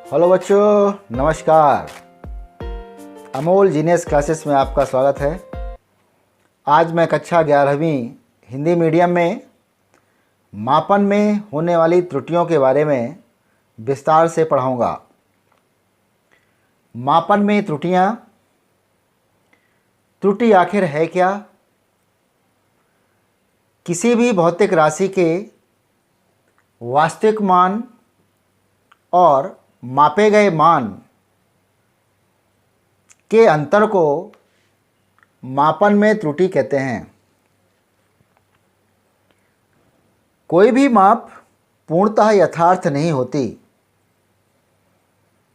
Hello बच्चों, नमस्कार। Amol genius classes में आपका स्वागत है। आज मैं कक्षा 11वीं हिंदी मीडियम में मापन में होने वाली त्रुटियों के बारे में विस्तार से पढ़ाऊंगा। मापन में त्रुटियां, त्रुटि आखिर है क्या? किसी भी भौतिक राशि के वास्तविक मान और मापे गए मान के अंतर को मापन में त्रुटि कहते हैं। कोई भी माप पूर्णतः यथार्थ नहीं होती,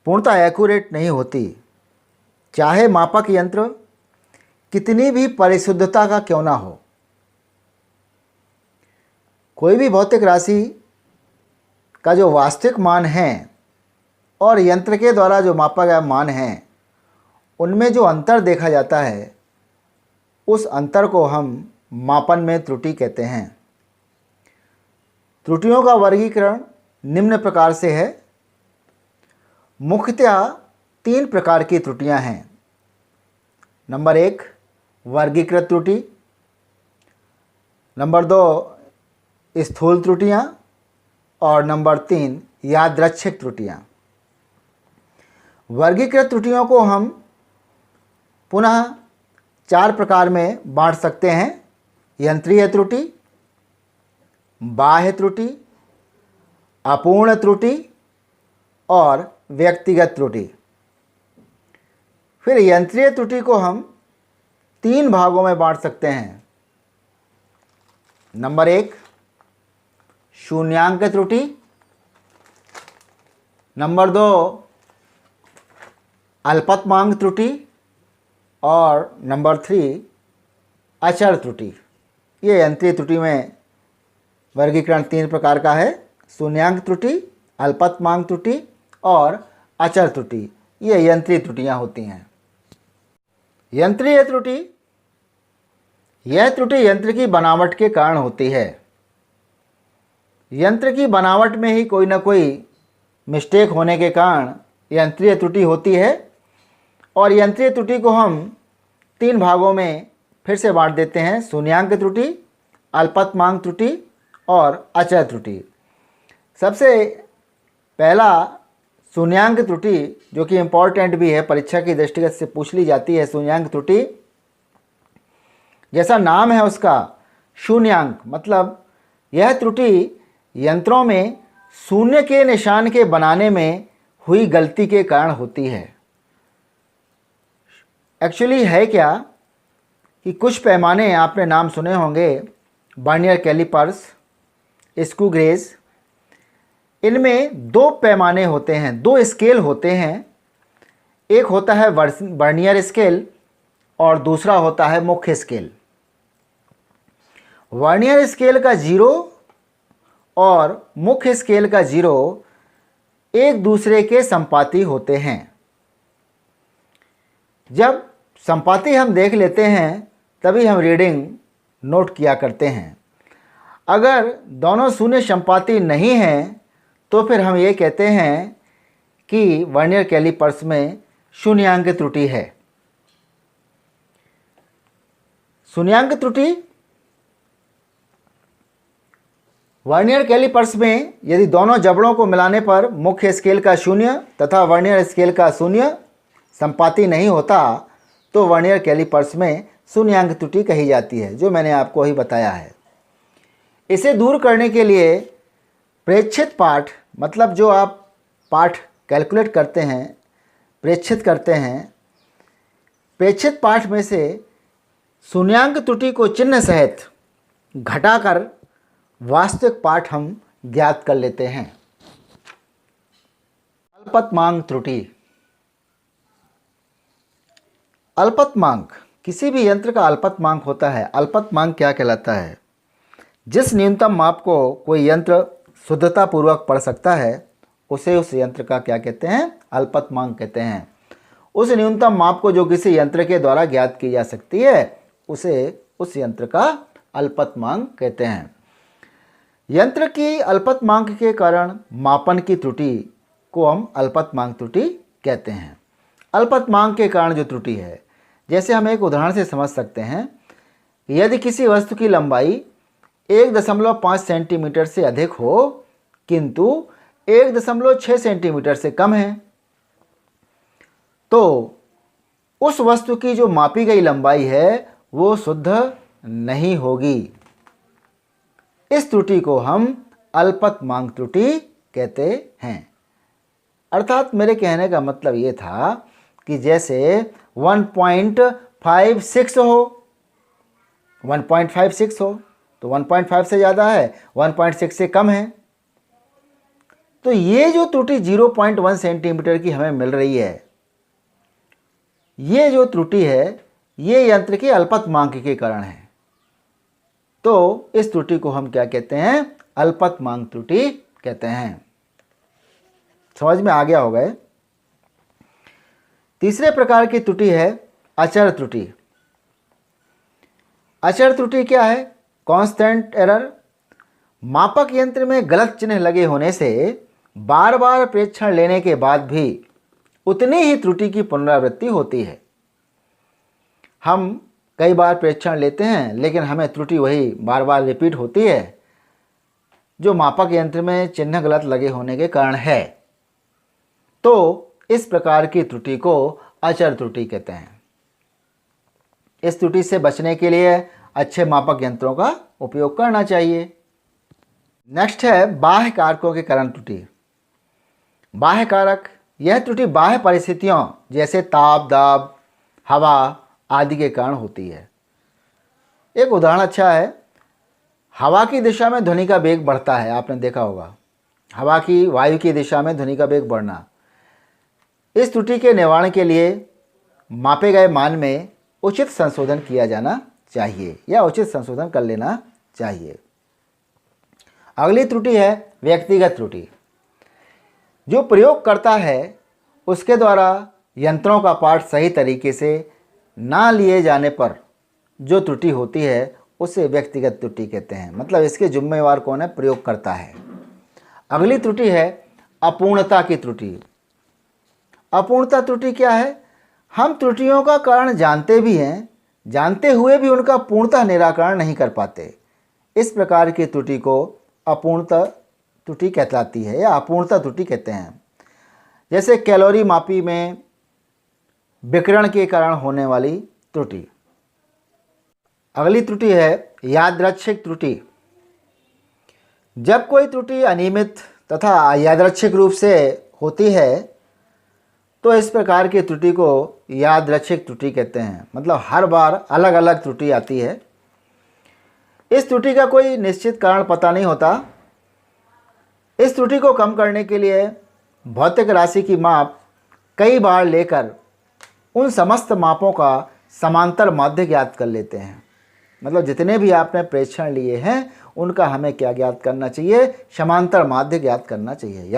पूर्णतः एक्यूरेट नहीं होती, चाहे मापक यंत्र कितनी भी परिशुद्धता का क्यों ना हो। कोई भी भौतिक राशि का जो वास्तविक मान है और यंत्र के द्वारा जो मापा गया मान है, उनमें जो अंतर देखा जाता है, उस अंतर को हम मापन में त्रुटि कहते हैं। त्रुटियों का वर्गीकरण निम्न प्रकार से है। मुख्यतः 3 प्रकार की त्रुटियां हैं। नंबर 1 वर्गीकृत त्रुटि, नंबर 2 स्थूल त्रुटियां और नंबर 3 यादृच्छिक त्रुटियां। वर्गीकृत त्रुटियों को हम पुनः 4 प्रकार में बांट सकते हैं। यंत्रीय त्रुटि, बाह्य त्रुटि, अपूर्ण त्रुटि और व्यक्तिगत त्रुटि। फिर यंत्रीय त्रुटि को हम 3 भागों में बांट सकते हैं। नंबर 1 शून्यांक त्रुटि, नंबर 2 अल्पतमांक त्रुटि और नंबर 3 अचर त्रुटि। ये यंत्रीय त्रुटि में वर्गीकरण 3 प्रकार का है। शून्यांक त्रुटि, अल्पतमांक त्रुटि और अचर त्रुटि, ये यंत्रीय त्रुटियां होती हैं। यंत्रीय त्रुटि, यह त्रुटि यंत्र की बनावट के कारण होती है। यंत्र की बनावट में ही कोई ना कोई मिस्टेक होने के कारण यंत्रीय त्रुटि होती है। और यंत्रीय त्रुटि को हम 3 भागों में फिर से बांट देते हैं। शून्यांक त्रुटि, अल्पतमांक त्रुटि और अचर त्रुटि। सबसे पहला शून्यांक त्रुटि, जो कि इम्पॉर्टेंट भी है, परीक्षा की दृष्टिगत से पूछ ली जाती है। शून्यांक त्रुटि, जैसा नाम है उसका शून्यांक, मतलब यह त्रुटि यंत्रों में शून्य के निशान के बनाने में हुई गलती के कारण होती है। एक्चुअली है क्या कि कुछ पैमाने आपने नाम सुने होंगे, वर्नियर कैलिपर्स, स्क्रू गेज। इनमें 2 पैमाने होते हैं, 2 स्केल होते हैं। एक होता है वर्नियर स्केल और दूसरा होता है मुख्य स्केल। वर्नियर स्केल का 0 और मुख्य स्केल का 0 एक दूसरे के संपाती होते हैं। जब संपाती हम देख लेते हैं तभी हम रीडिंग नोट किया करते हैं। अगर दोनों शून्य संपाती नहीं हैं तो फिर हम ये कहते हैं कि वर्नियर कैलिपर्स में शून्यांक त्रुटि है। शून्यांक त्रुटि, वर्नियर कैलिपर्स में यदि दोनों जबड़ों को मिलाने पर मुख्य स्केल का 0 तथा वर्नियर स्केल का 0 संपाती नहीं होता तो वर्नियर कैलिपर्स में शून्यांक त्रुटि कही जाती है, जो मैंने आपको ही बताया है। इसे दूर करने के लिए प्रेक्षित पाठ, मतलब जो आप पाठ कैलकुलेट करते हैं, प्रेक्षित करते हैं, प्रेक्षित पाठ में से शून्यांक त्रुटि को चिन्ह सहित घटाकर वास्तविक पाठ हम ज्ञात कर लेते हैं। अल्पतमांक त्रुटि। अल्पतमांक, किसी भी यंत्र का अल्पतमांक होता है। अल्पतमांक क्या कहलाता है? जिस न्यूनतम माप को कोई यंत्र शुद्धतापूर्वक पढ़ सकता है उसे उस यंत्र का क्या कहते हैं? अल्पतमांक कहते हैं। उस न्यूनतम माप को जो किसी यंत्र के द्वारा ज्ञात की जा सकती है उसे उस यंत्र का अल्पतमांक कहते हैं। यंत्र की अल्पतमांक के कारण मापन की त्रुटि को हम अल्पतमांक त्रुटि कहते हैं। अल्पतमांक के कारण जो त्रुटि है, जैसे हम एक उदाहरण से समझ सकते हैं, यदि किसी वस्तु की लंबाई 1.5 सेंटीमीटर से अधिक हो किंतु 1.6 सेंटीमीटर से कम है, तो उस वस्तु की जो मापी गई लंबाई है वो शुद्ध नहीं होगी। इस त्रुटि को हम अल्पतमांक त्रुटि कहते हैं। अर्थात मेरे कहने का मतलब ये था कि जैसे 1.56 हो, 1.56 हो तो 1.5 से ज़्यादा है, 1.6 से कम है, तो ये जो त्रुटि 0.1 सेंटीमीटर की हमें मिल रही है, ये जो त्रुटि है ये यंत्र के अल्पतमांक के कारण है। तो इस त्रुटि को हम क्या कहते हैं? अल्पतमांक त्रुटि कहते हैं। समझ में आ गया होगा। तीसरे प्रकार की त्रुटि है अचर त्रुटि। अचर त्रुटि क्या है? Constant error. मापक यंत्र में गलत चिन्ह लगे होने से बार बार प्रेक्षण लेने के बाद भी उतनी ही त्रुटि की पुनरावृत्ति होती है। हम कई बार प्रेक्षण लेते हैं लेकिन हमें त्रुटि वही बार बार रिपीट होती है, जो मापक यंत्र में चिन्ह गलत लगे होने के कारण है। तो इस प्रकार की त्रुटि को अचर त्रुटि कहते हैं। इस त्रुटि से बचने के लिए अच्छे मापक यंत्रों का उपयोग करना चाहिए। नेक्स्ट है बाह्य कारकों के कारण त्रुटि। बाह्य कारक, यह त्रुटि बाह्य परिस्थितियों जैसे ताप, दाब, हवा आदि के कारण होती है। एक उदाहरण अच्छा है, हवा की दिशा में ध्वनि का वेग बढ़ता है, आपने देखा होगा, हवा की वायु की दिशा में ध्वनि का वेग बढ़ना। इस त्रुटि के निवारण के लिए मापे गए मान में उचित संशोधन किया जाना चाहिए या उचित संशोधन कर लेना चाहिए। अगली त्रुटि है व्यक्तिगत त्रुटि। जो प्रयोग करता है उसके द्वारा यंत्रों का पाठ सही तरीके से ना लिए जाने पर जो त्रुटि होती है उसे व्यक्तिगत त्रुटि कहते हैं। मतलब इसके जिम्मेवार कौन है? प्रयोग करता है। अगली त्रुटि है अपूर्णता की त्रुटि। अपूर्णता त्रुटि क्या है? हम त्रुटियों का कारण जानते भी हैं, जानते हुए भी उनका पूर्णतः निराकरण नहीं कर पाते। इस प्रकार की त्रुटि को अपूर्णता त्रुटि कहलाती है या अपूर्णता त्रुटि कहते हैं। जैसे कैलोरी मापी में विकिरण के कारण होने वाली त्रुटि। अगली त्रुटि है यादृच्छिक त्रुटि। जब कोई त्रुटि अनियमित तथा यादृच्छिक रूप से होती है तो इस प्रकार की त्रुटि को यादृच्छिक त्रुटि कहते हैं। मतलब हर बार अलग अलग त्रुटि आती है। इस त्रुटि का कोई निश्चित कारण पता नहीं होता। इस त्रुटि को कम करने के लिए भौतिक राशि की माप कई बार लेकर उन समस्त मापों का समांतर माध्य ज्ञात कर लेते हैं। मतलब जितने भी आपने प्रेक्षण लिए हैं उनका हमें क्या ज्ञात करना चाहिए? समांतर माध्य ज्ञात करना चाहिए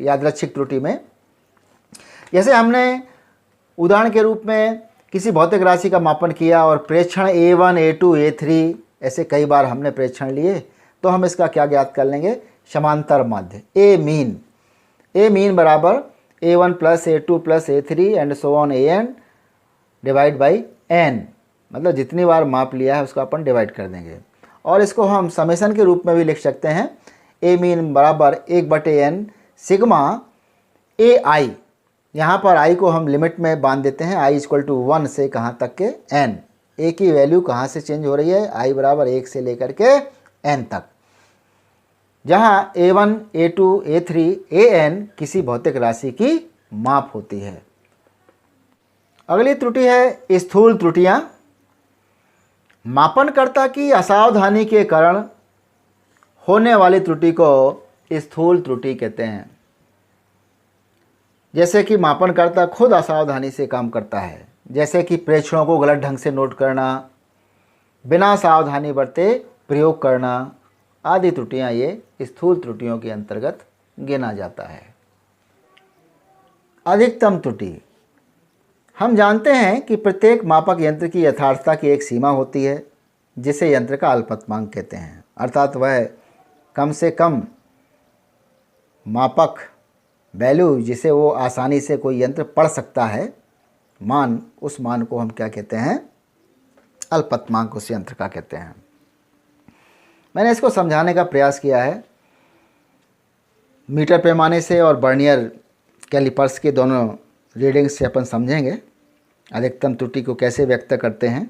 यादृच्छिक त्रुटि में। जैसे हमने उदाहरण के रूप में किसी भौतिक राशि का मापन किया और प्रेक्षण A1, A2, A3 ऐसे कई बार हमने प्रेक्षण लिए, तो हम इसका क्या ज्ञात कर लेंगे? समांतर माध्य ए मीन बराबर A1 plus A2 plus A3 and so on AN divide by N। मतलब जितनी बार माप लिया है उसको अपन डिवाइड कर देंगे और इसको हम समेशन के रूप में भी लिख सकते हैं। ए मीन बराबर 1/n सिग्मा AI। यहाँ पर i को हम लिमिट में बांध देते हैं, i इक्वल टू 1 से कहाँ तक के n। a की वैल्यू कहाँ से चेंज हो रही है? i बराबर 1 से लेकर के n तक, जहाँ A1, A2, A3, AN किसी भौतिक राशि की माप होती है। अगली त्रुटि है स्थूल त्रुटियाँ। मापनकर्ता की असावधानी के कारण होने वाली त्रुटि को स्थूल त्रुटि कहते हैं। जैसे कि मापनकर्ता खुद असावधानी से काम करता है, जैसे कि प्रेक्षणों को गलत ढंग से नोट करना, बिना सावधानी बरते प्रयोग करना आदि त्रुटियां ये स्थूल त्रुटियों के अंतर्गत गिना जाता है। अधिकतम त्रुटि। हम जानते हैं कि प्रत्येक मापक यंत्र की यथार्थता की एक सीमा होती है जिसे यंत्र का अल्पतमांक कहते हैं। अर्थात वह कम से कम मापक वैल्यू जिसे वो आसानी से कोई यंत्र पढ़ सकता है, मान, उस मान को हम क्या कहते हैं? अल्पतमांक उस यंत्र का कहते हैं। मैंने इसको समझाने का प्रयास किया है। मीटर पैमाने से और वर्नियर कैलिपर्स के दोनों रीडिंग से अपन समझेंगे अधिकतम त्रुटि को कैसे व्यक्त करते हैं।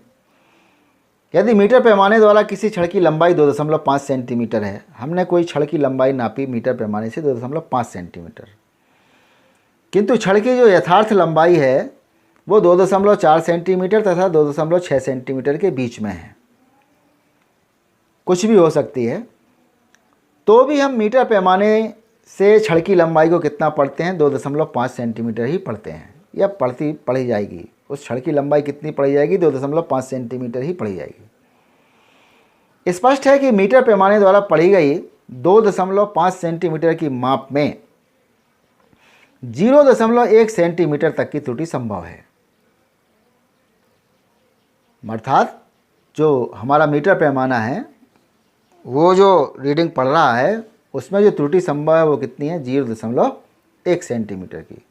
यदि मीटर पैमाने द्वारा किसी छड़ की लंबाई 2.5 सेंटीमीटर है, हमने कोई छड़ की लंबाई नापी मीटर पैमाने से 2.5 सेंटीमीटर, किंतु छड़ की जो यथार्थ लंबाई है वो 2.4 सेंटीमीटर तथा 2.6 सेंटीमीटर के बीच में है, कुछ भी हो सकती है, तो भी हम मीटर पैमाने से छड़ की लंबाई को कितना पढ़ते हैं? 2.5 सेंटीमीटर ही पढ़ते हैं, या पढ़ी जाएगी। उस छड़ की लंबाई कितनी पढ़ी जाएगी? 2.5 सेंटीमीटर ही पढ़ी जाएगी। स्पष्ट है कि मीटर पैमाने द्वारा पढ़ी गई 2.5 सेंटीमीटर की माप में 0.1 सेंटीमीटर तक की त्रुटि संभव है। अर्थात जो हमारा मीटर पैमाना है, वो जो रीडिंग पढ़ रहा है, उसमें जो त्रुटि संभव है वो कितनी है? 0.1 सेंटीमीटर की।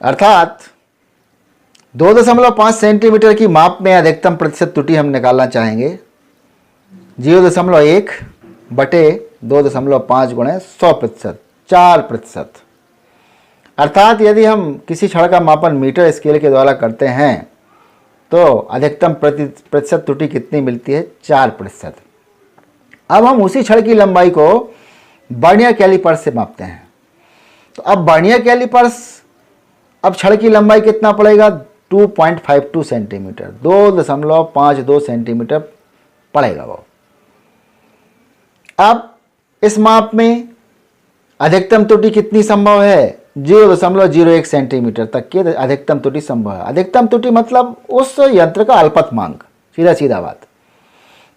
अर्थात 2.5 सेंटीमीटर की माप में अधिकतम प्रतिशत त्रुटि हम निकालना चाहेंगे 0.1 बटे 2.5 गुणे 100%, 4%। अर्थात यदि हम किसी छड़ का मापन मीटर स्केल के द्वारा करते हैं तो अधिकतम प्रतिशत त्रुटि कितनी मिलती है? 4%। अब हम उसी छड़ की लंबाई को वर्नियर कैलिपर्स से मापते हैं। तो अब वर्नियर कैलिपर्स, अब छड़ की लंबाई कितना पड़ेगा? 2.52 सेंटीमीटर, 2.52 सेंटीमीटर पड़ेगा वो। अब इस माप में अधिकतम त्रुटि कितनी संभव है? 0.01 सेंटीमीटर तक की अधिकतम त्रुटि संभव है। अधिकतम त्रुटि मतलब उस यंत्र का अल्पतमांक, सीधा बात,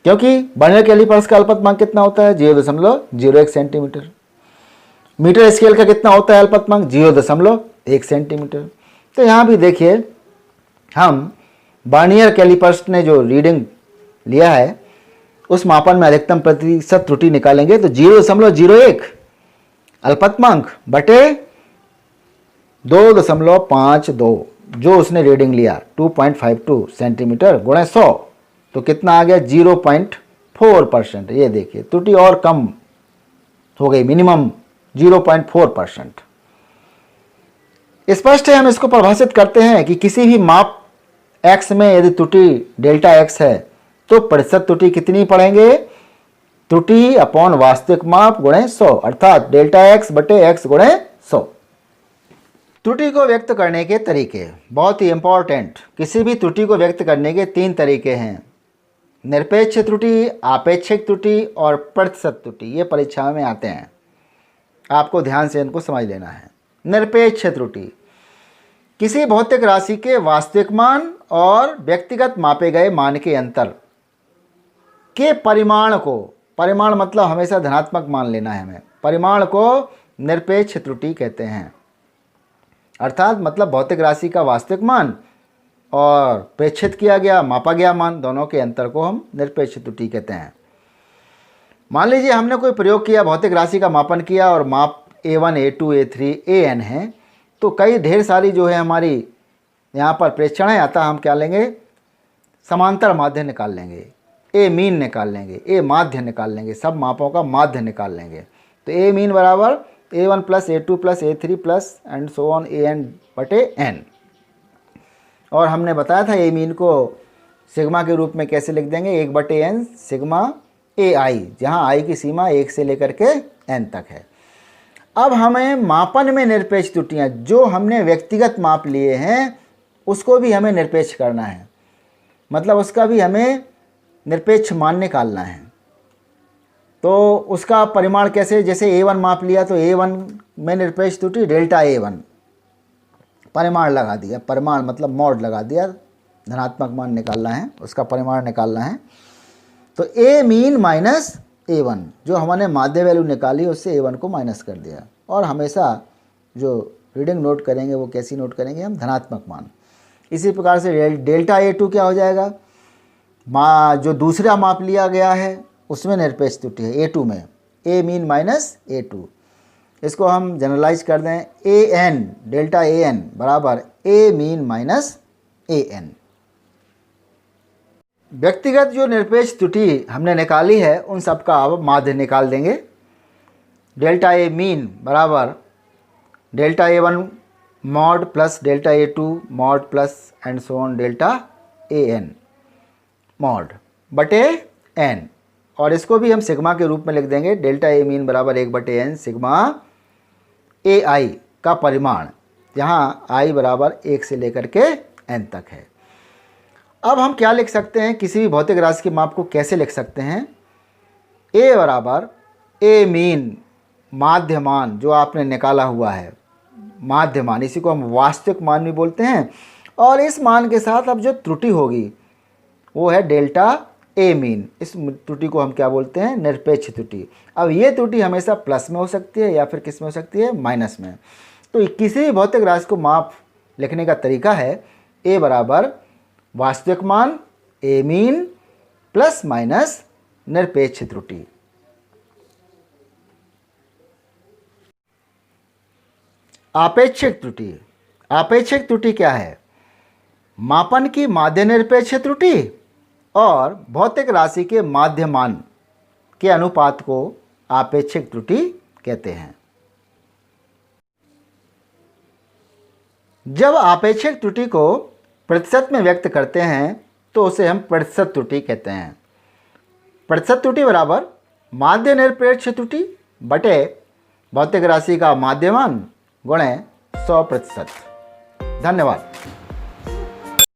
क्योंकि वर्नियर कैलिपर्स का अल्पतमांक कितना होता है? 0.01 सेंटीमीटर। मीटर स्केल का कितना होता है अल्पतमांक? 0.1 सेंटीमीटर। तो यहाँ भी देखिए, हम वर्नियर कैलिपर्स ने जो रीडिंग लिया है उस मापन में अधिकतम प्रतिशत त्रुटि निकालेंगे तो 0.01 अल्पतमांक बटे 2.52 जो उसने रीडिंग लिया 2.52 सेंटीमीटर गुणे 100, तो कितना आ गया? 0.4%। ये देखिए त्रुटि और कम हो गई, मिनिमम 0.4%। स्पष्ट है, हम इसको परिभाषित करते हैं कि किसी भी माप x में यदि त्रुटि डेल्टा x है तो प्रतिशत त्रुटि कितनी पढ़ेंगे? त्रुटि अपॉन वास्तविक माप गुणे 100, अर्थात डेल्टा x बटे x गुणे 100। त्रुटि को व्यक्त करने के तरीके बहुत ही इंपॉर्टेंट। किसी भी त्रुटि को व्यक्त करने के 3 तरीके हैं: निरपेक्ष त्रुटि, आपेक्षिक त्रुटि और प्रतिशत त्रुटि। ये परीक्षा में आते हैं, आपको ध्यान से इनको समझ लेना है। निरपेक्ष त्रुटि किसी भौतिक राशि के वास्तविक मान और व्यक्तिगत मापे गए मान के अंतर के परिमाण को, परिमाण मतलब हमेशा धनात्मक मान लेना है हमें, परिमाण को निरपेक्ष त्रुटि कहते हैं। अर्थात मतलब भौतिक राशि का वास्तविक मान और प्रेक्षित किया गया, मापा गया मान, दोनों के अंतर को हम निरपेक्ष त्रुटि कहते हैं। मान लीजिए हमने कोई प्रयोग किया, भौतिक राशि का मापन किया और माप A1, A2, A3, AN है, तो कई ढेर सारी जो है हमारी यहाँ पर प्रेक्षण है, अतः हम क्या लेंगे? समांतर माध्य निकाल लेंगे, A मीन निकाल लेंगे, A माध्य निकाल लेंगे, सब मापों का माध्य निकाल लेंगे। तो A मीन बराबर A1 plus A2 plus A3 plus and so on AN बटे N। और हमने बताया था A मीन को सिग्मा के रूप में कैसे लिख देंगे? 1 बटे N सिग्मा AI, जहाँ I की सीमा 1 से लेकर के N तक है। अब हमें मापन में निरपेक्ष त्रुटियाँ, जो हमने व्यक्तिगत माप लिए हैं उसको भी हमें निरपेक्ष करना है, मतलब उसका भी हमें निरपेक्ष मान निकालना है। तो उसका परिमाण कैसे? जैसे A1 माप लिया तो A1 में निरपेक्ष त्रुटि डेल्टा A1, परिमाण लगा दिया, परिमाण मतलब मॉड लगा दिया, धनात्मक मान निकालना है, उसका परिमाण निकालना है। तो A मीन माइनस A1, जो हमने माध्य वैल्यू निकाली उससे A1 को माइनस कर दिया। और हमेशा जो रीडिंग नोट करेंगे वो कैसी नोट करेंगे हम? धनात्मक मान। इसी प्रकार से डेल्टा A2 क्या हो जाएगा? जो दूसरा माप लिया गया है उसमें निरपेक्ष त्रुटि है A2 में, ए मीन माइनस A2। इसको हम जनरलाइज कर दें, AN डेल्टा AN बराबर ए मीन माइनस AN। व्यक्तिगत जो निरपेक्ष त्रुटि हमने निकाली है उन सब का अब माध्य निकाल देंगे। डेल्टा ए मीन बराबर delta A1 mod plus delta A2 mod plus and so on delta AN mod बटे n, और इसको भी हम सिग्मा के रूप में लिख देंगे। डेल्टा ए मीन बराबर 1/n सिग्मा AI का परिमाण, जहाँ I बराबर 1 से लेकर के n तक है। अब हम क्या लिख सकते हैं, किसी भी भौतिक राशि के माप को कैसे लिख सकते हैं। A बराबर A मीन माध्य मान जो आपने निकाला हुआ है, माध्य मान, इसी को हम वास्तविक मान भी बोलते हैं, और इस मान के साथ अब जो त्रुटि होगी वो है डेल्टा ए मीन। इस त्रुटि को हम क्या बोलते हैं, निरपेक्ष त्रुटि। अब ये त्रुटि हमेशा प्लस में हो सकती है या फिर किस में हो सकती है, माइनस में। तो किसी भी भौतिक राशि को माप लिखने का तरीका है ए बराबर वास्तविक मान ए मीन प्लस माइनस निरपेक्ष त्रुटि। आपेक्षिक त्रुटि। आपेक्षिक त्रुटि क्या है, मापन की माध्य निरपेक्ष त्रुटि और भौतिक राशि के माध्य मान के अनुपात को आपेक्षिक त्रुटि कहते हैं। जब आपेक्षिक त्रुटि को प्रतिशत में व्यक्त करते हैं तो उसे हम प्रतिशत त्रुटि कहते हैं। प्रतिशत त्रुटि बराबर माध्य निरपेक्ष त्रुटि बटे भौतिक राशि का माध्य मान गुणे 100%। धन्यवाद।